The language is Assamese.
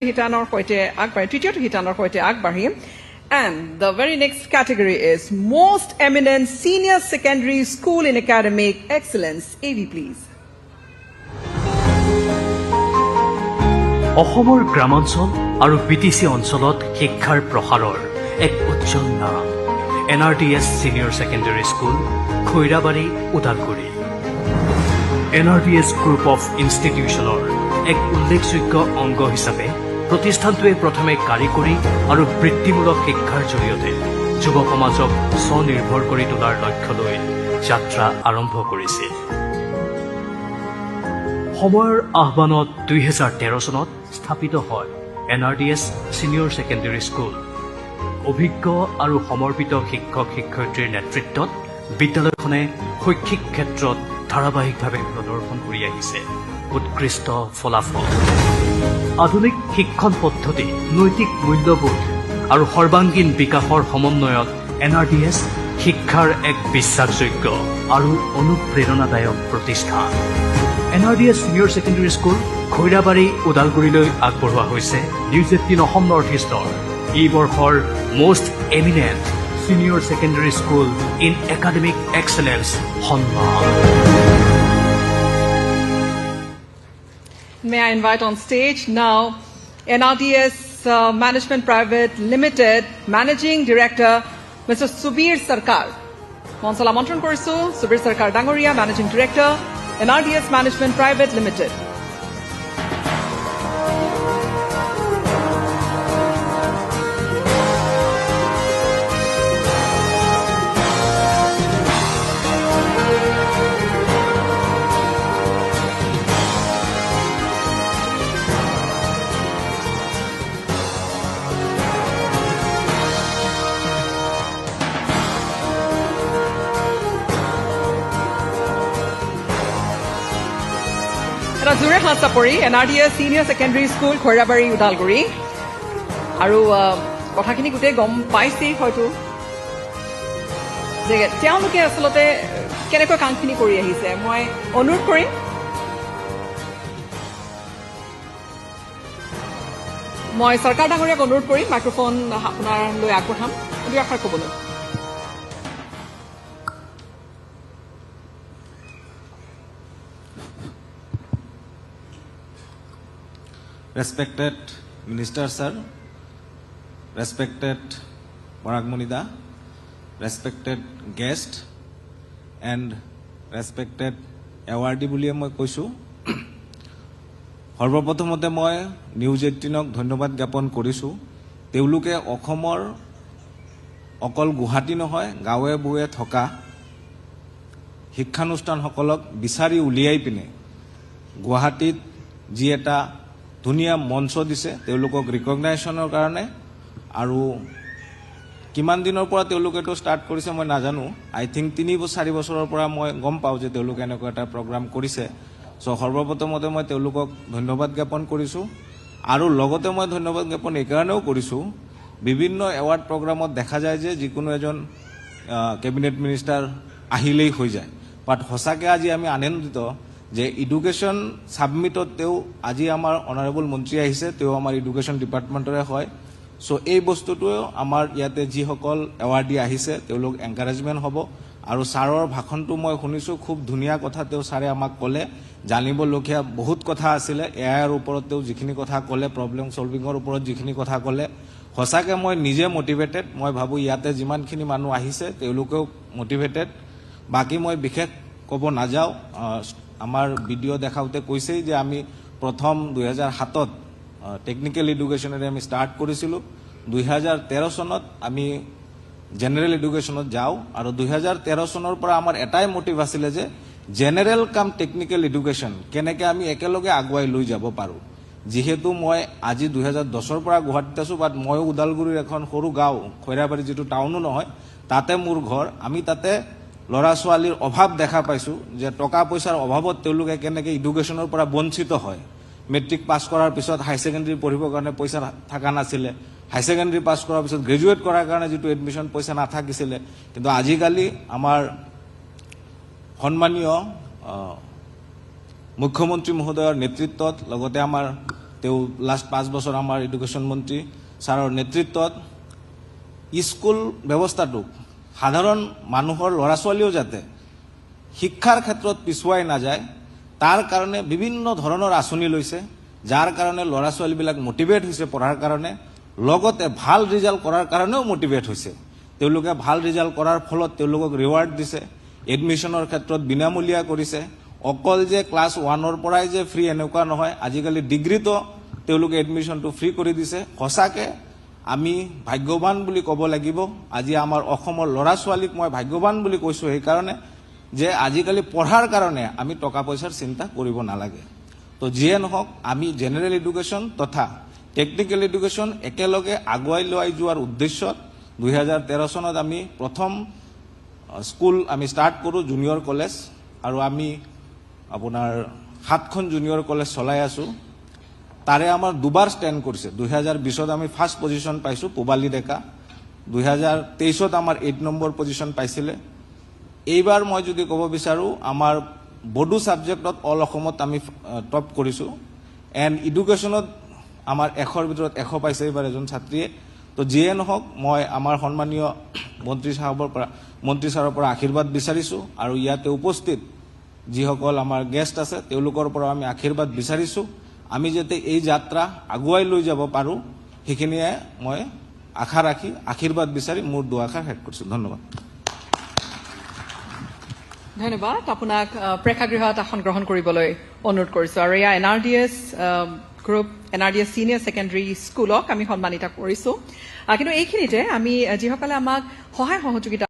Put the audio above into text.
Hitanor Hoite Akbar, teacher to Hitanor Hoite Akbarhim. And the very next category is Most Eminent Senior Secondary School in Academic Excellence. AV, please. অসমৰ গ্ৰামাঞ্চল আৰু বিটিসি অঞ্চলত শিক্ষাৰ প্ৰসাৰৰ এক উজ্জ্বল নাম NRDS Senior Secondary School, Khoirabari, Udalguri. NRDS Group of Institutionৰ এক উল্লেখযোগ্য অংগ হিচাপে প্ৰতিষ্ঠানটোৱে প্ৰথমে কাৰিকৰী আৰু বৃত্তিমূলক শিক্ষাৰ জৰিয়তে যুৱ সমাজক স্বনিৰ্ভৰ কৰি তোলাৰ লক্ষ্য লৈ যাত্ৰা আৰম্ভ কৰিছিল। সময়ৰ আহ্বানত 2013 চনত স্থাপিত হয় NRDS Senior Secondary School। অভিজ্ঞ আৰু সমৰ্পিত শিক্ষক শিক্ষয়িত্ৰীৰ নেতৃত্বত বিদ্যালয়খনে শৈক্ষিক ক্ষেত্ৰত ধাৰাবাহিকভাৱে প্ৰদৰ্শন কৰি আহিছে উৎকৃষ্ট ফলাফল। আধুনিক শিক্ষণ পদ্ধতি, নৈতিক মূল্যবোধ আৰু সৰ্বাংগীন বিকাশৰ সমন্বয়ত NRDS শিক্ষাৰ এক বিশ্বাসযোগ্য আৰু অনুপ্ৰেৰণাদায়ক প্ৰতিষ্ঠান। NRDS Senior Secondary School, Khoirabari, ওদালগুৰিলৈ আগবঢ়োৱা হৈছে নিউজ 18 অসম নৰ্থ ইষ্টৰ এই বৰ্ষৰ Most Eminent Senior Secondary School in Academic Excellence সন্মান। May I invite on stage now NRDS Management Private Limited Managing Director Mr. Subir Sarkar. Monsala Montron Korsu, Subir Sarkar Dangoria, Managing Director, NRDS Management Private Limited. Jure Hatsapori, NRDS Senior Secondary School, Khorabari, Udalguri. Aru কথাখিনি গোটেই গম পাইছেই হয়তো যে তেওঁলোকে আচলতে কেনেকৈ কামখিনি কৰি আহিছে। মই অনুৰোধ কৰিম মই চৰকাৰ ডাঙৰীয়াক অনুৰোধ কৰিম মাইক্ৰফোন আপোনালৈ আগবঢ়াম দুআষাৰ ক'বলৈ। Respected Minister Sir, respected Maragmonida, respected guest, and respected awardee buliye moi koisu. সৰ্বপ্ৰথমতে মই নিউজ 18ক ধন্যবাদ জ্ঞাপন কৰিছো। তেওঁলোকে অসমৰ অকল গুৱাহাটী নহয় গাঁৱে বুৱে থকা শিক্ষানুষ্ঠানসকলক বিচাৰি উলিয়াই পিনে গুৱাহাটীত যি এটা ধুনীয়া মঞ্চ দিছে তেওঁলোকক ৰিকগনাইজেশ্যনৰ কাৰণে। আৰু কিমান দিনৰ পৰা তেওঁলোকে তো ষ্টাৰ্ট কৰিছে মই নাজানো, আই থিংক 3-4 বছৰৰ পৰা মই গম পাওঁ যে তেওঁলোকে এনেকুৱা এটা প্ৰগ্ৰাম কৰিছে। চ' সৰ্বপ্ৰথমতে মই তেওঁলোকক ধন্যবাদ জ্ঞাপন কৰিছোঁ। আৰু লগতে মই ধন্যবাদ জ্ঞাপন এইকাৰণেও কৰিছোঁ, বিভিন্ন এৱাৰ্ড প্ৰগ্ৰামত দেখা যায় যে যিকোনো এজন কেবিনেট মিনিষ্টাৰ আহিলেই হৈ যায়, বাট সঁচাকৈ আজি আমি আনন্দিত যে এডুকেশ্যন সাবমিটত তেওঁ আজি আমাৰ অনাৰেবল মন্ত্ৰী আহিছে, তেওঁ আমাৰ এডুকেশ্যন ডিপাৰ্টমেণ্টৰে হয়। চ' এই বস্তুটোৱে আমাৰ ইয়াতে যিসকল এৱাৰ্ডী আহিছে তেওঁলোক এনকাৰেজমেণ্ট হ'ব। আৰু ছাৰৰ ভাষণটো মই শুনিছোঁ, খুব ধুনীয়া কথা তেওঁ ছাৰে আমাক ক'লে, জানিবলগীয়া বহুত কথা আছিলে। এআইৰ ওপৰত তেওঁ যিখিনি কথা ক'লে, প্ৰব্লেম ছলভিঙৰ ওপৰত যিখিনি কথা ক'লে, সঁচাকৈ মই নিজে মটিভেটেড। মই ভাবোঁ ইয়াতে যিমানখিনি মানুহ আহিছে তেওঁলোকেও মটিভেটেড। বাকী মই বিশেষ ক'ব নাযাওঁ। আমাৰ ভিডিঅ' দেখাওঁতে কৈছেই যে আমি প্ৰথম 2007ত টেকনিকেল এডুকেশ্যনেৰে আমি ষ্টাৰ্ট কৰিছিলোঁ। 2013 চনত আমি জেনেৰেল এডুকেশ্যনত যাওঁ। আৰু 2013 চনৰ পৰা আমাৰ এটাই মটিভ আছিলে যে জেনেৰেল কাম টেকনিকেল এডুকেশ্যন কেনেকৈ আমি একেলগে আগুৱাই লৈ যাব পাৰোঁ। যিহেতু মই আজি 2010ৰ পৰা গুৱাহাটীত আছোঁ, বাট ময়ো ওদালগুৰিৰ এখন সৰু গাঁও খৈৰাবাৰী যিটো টাউনো নহয় তাতে মোৰ ঘৰ। আমি তাতে ল'ৰা ছোৱালীৰ অভাৱ দেখা পাইছোঁ যে টকা পইচাৰ অভাৱত তেওঁলোকে কেনেকৈ এডুকেশ্যনৰ পৰা বঞ্চিত হয়। মেট্ৰিক পাছ কৰাৰ পিছত হাই ছেকেণ্ডেৰী পঢ়িবৰ কাৰণে পইচা থকা নাছিলে, হাই ছেকেণ্ডেৰী পাছ কৰাৰ পিছত গ্ৰেজুৱেট কৰাৰ কাৰণে যিটো এডমিশ্যন পইচা নাথাকিছিলে। কিন্তু আজিকালি আমাৰ সন্মানীয় মুখ্যমন্ত্ৰী মহোদয়ৰ নেতৃত্বত লগতে আমাৰ তেওঁ লাষ্ট 5 বছৰ আমাৰ এডুকেশ্যন মন্ত্ৰী ছাৰৰ নেতৃত্বত স্কুল ব্যৱস্থাটোক সাধাৰণ মানুহৰ ল'ৰা ছোৱালীও যাতে শিক্ষাৰ ক্ষেত্ৰত পিছুৱাই নাযায় তাৰ কাৰণে বিভিন্ন ধৰণৰ আঁচনি লৈছে, যাৰ কাৰণে ল'ৰা ছোৱালীবিলাক মটিভেট হৈছে পঢ়াৰ কাৰণে, লগতে ভাল ৰিজাল্ট কৰাৰ কাৰণেও মটিভেট হৈছে। তেওঁলোকে ভাল ৰিজাল্ট কৰাৰ ফলত তেওঁলোকক ৰিৱাৰ্ড দিছে, এডমিশ্যনৰ ক্ষেত্ৰত বিনামূলীয়া কৰিছে। অকল যে ক্লাছ 1ৰ পৰাই যে ফ্ৰী এনেকুৱা নহয়, আজিকালি ডিগ্ৰীতো তেওঁলোকে এডমিশ্যনটো ফ্ৰী কৰি দিছে। সঁচাকৈ আমি ভাগ্যৱান বুলি ক'ব লাগিব। আজি আমাৰ অসমৰ ল'ৰা ছোৱালীক মই ভাগ্যৱান বুলি কৈছোঁ সেইকাৰণে যে আজিকালি পঢ়াৰ কাৰণে আমি টকা পইচাৰ চিন্তা কৰিব নালাগে। তো যিয়ে নহওক আমি জেনেৰেল এডুকেশ্যন তথা টেকনিকেল এডুকেশ্যন একেলগে আগুৱাই লৈ যোৱাৰ উদ্দেশ্যত 2013 চনত আমি প্ৰথম স্কুল আমি ষ্টাৰ্ট কৰোঁ জুনিয়ৰ কলেজ, আৰু আমি আপোনাৰ 7খন জুনিয়ৰ কলেজ চলাই আছোঁ। তাৰে আমাৰ দুবাৰ ষ্টেণ্ড কৰিছে। 2020ত আমি ফাৰ্ষ্ট পজিশ্যন পাইছোঁ পূবালী ডেকা, 2023ত আমাৰ 8 নম্বৰ পজিশ্যন পাইছিলে। এইবাৰ মই যদি ক'ব বিচাৰোঁ আমাৰ বড়ো ছাবজেক্টত অল অসমত আমি টপ কৰিছোঁ। এণ্ড এডুকেশ্যনত আমাৰ 100ৰ ভিতৰত 100 পাইছে এইবাৰ এজন ছাত্ৰীয়ে। তো যিয়ে নহওক মই আমাৰ সন্মানীয় মন্ত্ৰী ছাৰৰ পৰা আশীৰ্বাদ বিচাৰিছোঁ, আৰু ইয়াতে উপস্থিত যিসকল আমাৰ গেষ্ট আছে তেওঁলোকৰ পৰা আমি আশীৰ্বাদ বিচাৰিছোঁ। আমি যাতে এই যাত্ৰা আগুৱাই লৈ যাব পাৰোঁ সেইখিনিয়ে মই আশা ৰাখি আশীৰ্বাদ বিচাৰি মোৰ দুআষাৰ শেষ কৰিছোঁ। ধন্যবাদ। ধন্যবাদ। আপোনাক প্ৰেক্ষাগৃহত আসন গ্ৰহণ কৰিবলৈ অনুৰোধ কৰিছোঁ। আৰু এয়া NRDS group NRDS senior secondary স্কুলক আমি সন্মানিত কৰিছোঁ। কিন্তু এইখিনিতে আমি যিসকলে আমাক সহায় সহযোগিতা